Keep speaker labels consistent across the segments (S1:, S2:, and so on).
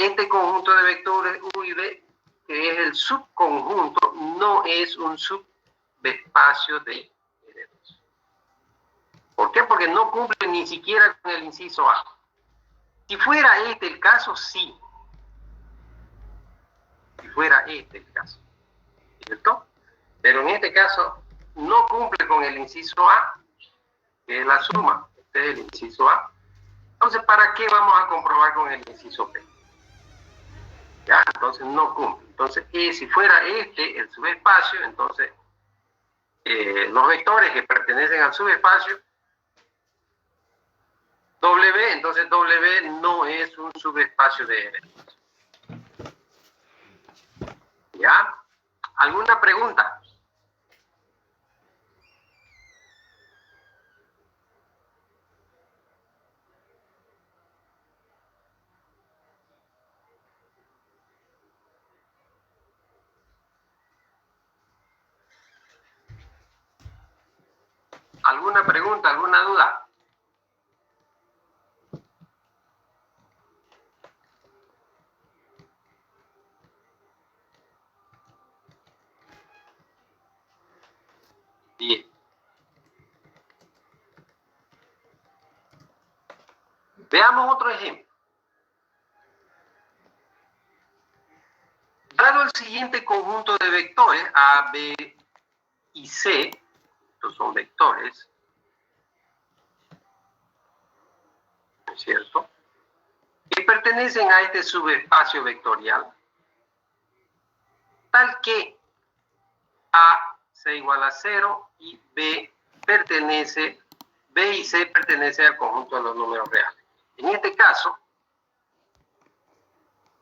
S1: este conjunto de vectores U y V, que es el subconjunto, no es un subespacio de R2. ¿Por qué? Porque no cumple ni siquiera con el inciso A. Si fuera este el caso, sí. Si fuera este el caso, ¿cierto? Pero en este caso no cumple con el inciso A, que es la suma. Este es el inciso A. Entonces, ¿para qué vamos a comprobar con el inciso B? ¿Ya? Entonces no cumple. Entonces, si fuera este el subespacio, entonces los vectores que pertenecen al subespacio W, entonces W no es un subespacio de R. ¿Ya? ¿Alguna pregunta? ¿Alguna pregunta? ¿Alguna duda? Bien. Veamos otro ejemplo. Dado el siguiente conjunto de vectores, A, B y C, estos son vectores, ¿no es cierto?, que pertenecen a este subespacio vectorial, tal que A sea igual a 0 y B y C pertenece al conjunto de los números reales. En este caso,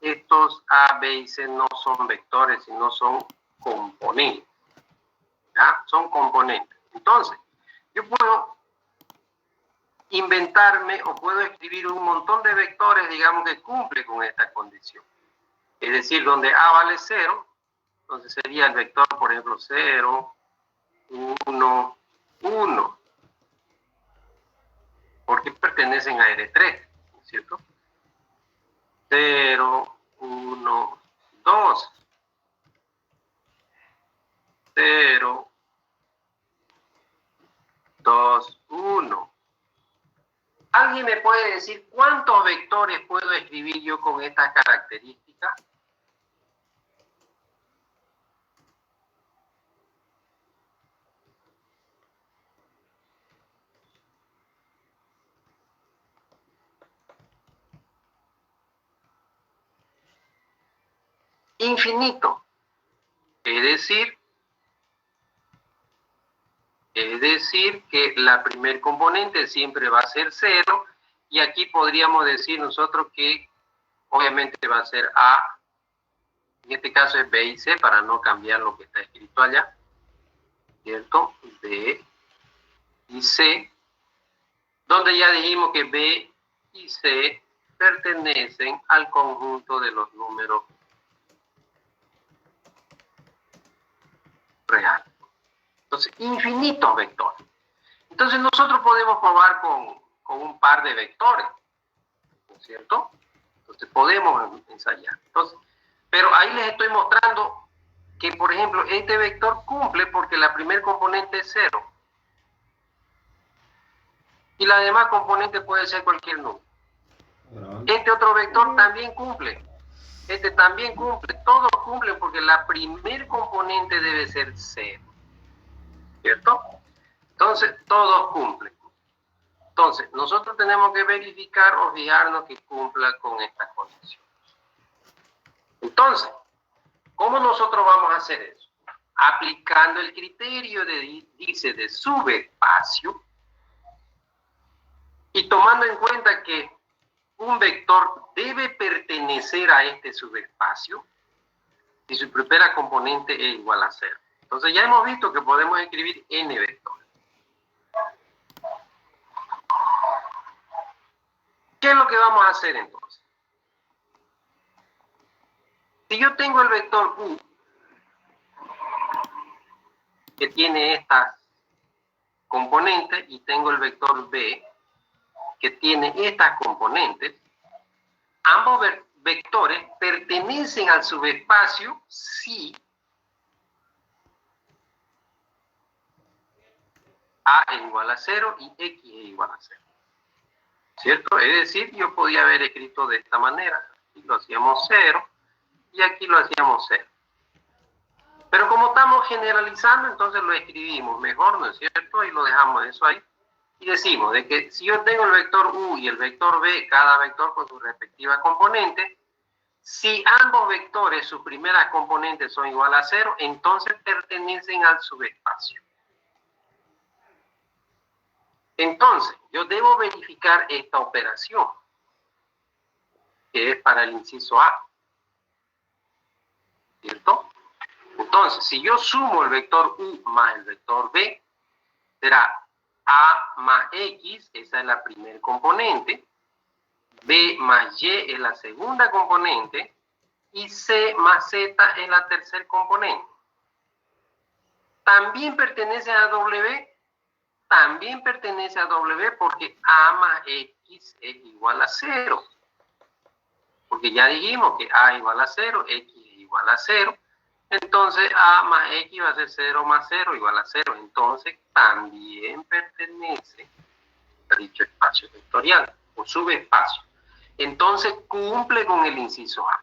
S1: estos A, B y C no son vectores, sino son componentes. ¿Ya? Son componentes. Entonces, yo puedo inventarme o puedo escribir un montón de vectores, digamos, que cumple con esta condición. Es decir, donde A vale 0, entonces sería el vector, por ejemplo, 0, 1, 1. Porque pertenecen a R3, ¿no es cierto? 0, 1, 2. 0, 2, 1. ¿Alguien me puede decir cuántos vectores puedo escribir yo con estas características? Infinito. Es decir que la primer componente siempre va a ser 0, y aquí podríamos decir nosotros que obviamente va a ser A, en este caso es B y C, para no cambiar lo que está escrito allá, ¿cierto? B y C, donde ya dijimos que B y C pertenecen al conjunto de los números reales. Entonces, infinitos vectores. Entonces, nosotros podemos probar con un par de vectores, ¿no es cierto? Entonces, podemos ensayar. Entonces, pero ahí les estoy mostrando que, por ejemplo, este vector cumple porque la primer componente es 0. Y la demás componente puede ser cualquier número. Este otro vector también cumple. Este también cumple. Todos cumplen porque la primer componente debe ser 0. ¿Cierto? Entonces, todos cumplen. Entonces, nosotros tenemos que verificar o fijarnos que cumpla con estas condiciones. Entonces, ¿cómo nosotros vamos a hacer eso? Aplicando el criterio de subespacio y tomando en cuenta que un vector debe pertenecer a este subespacio si su primera componente es igual a 0. Entonces ya hemos visto que podemos escribir n vectores. ¿Qué es lo que vamos a hacer entonces? Si yo tengo el vector U, que tiene estas componentes, y tengo el vector B, que tiene estas componentes, ambos vectores pertenecen al subespacio si A es igual a 0 y X es igual a 0. ¿Cierto? Es decir, yo podía haber escrito de esta manera. Aquí lo hacíamos 0 y aquí lo hacíamos 0. Pero como estamos generalizando, entonces lo escribimos mejor, ¿no es cierto? Y lo dejamos eso ahí. Y decimos de que si yo tengo el vector U y el vector B, cada vector con su respectiva componente, si ambos vectores, sus primeras componentes son igual a 0, entonces pertenecen al subespacio. Entonces, yo debo verificar esta operación, que es para el inciso A. ¿Cierto? Entonces, si yo sumo el vector U más el vector B, será A más X, esa es la primera componente, B más Y es la segunda componente, y C más Z es la tercera componente. También pertenece a W, también pertenece a W porque A más X es igual a 0. Porque ya dijimos que A igual a 0, X es igual a 0. Entonces A más X va a ser 0 más 0 igual a 0. Entonces también pertenece a dicho espacio vectorial o subespacio. Entonces cumple con el inciso A.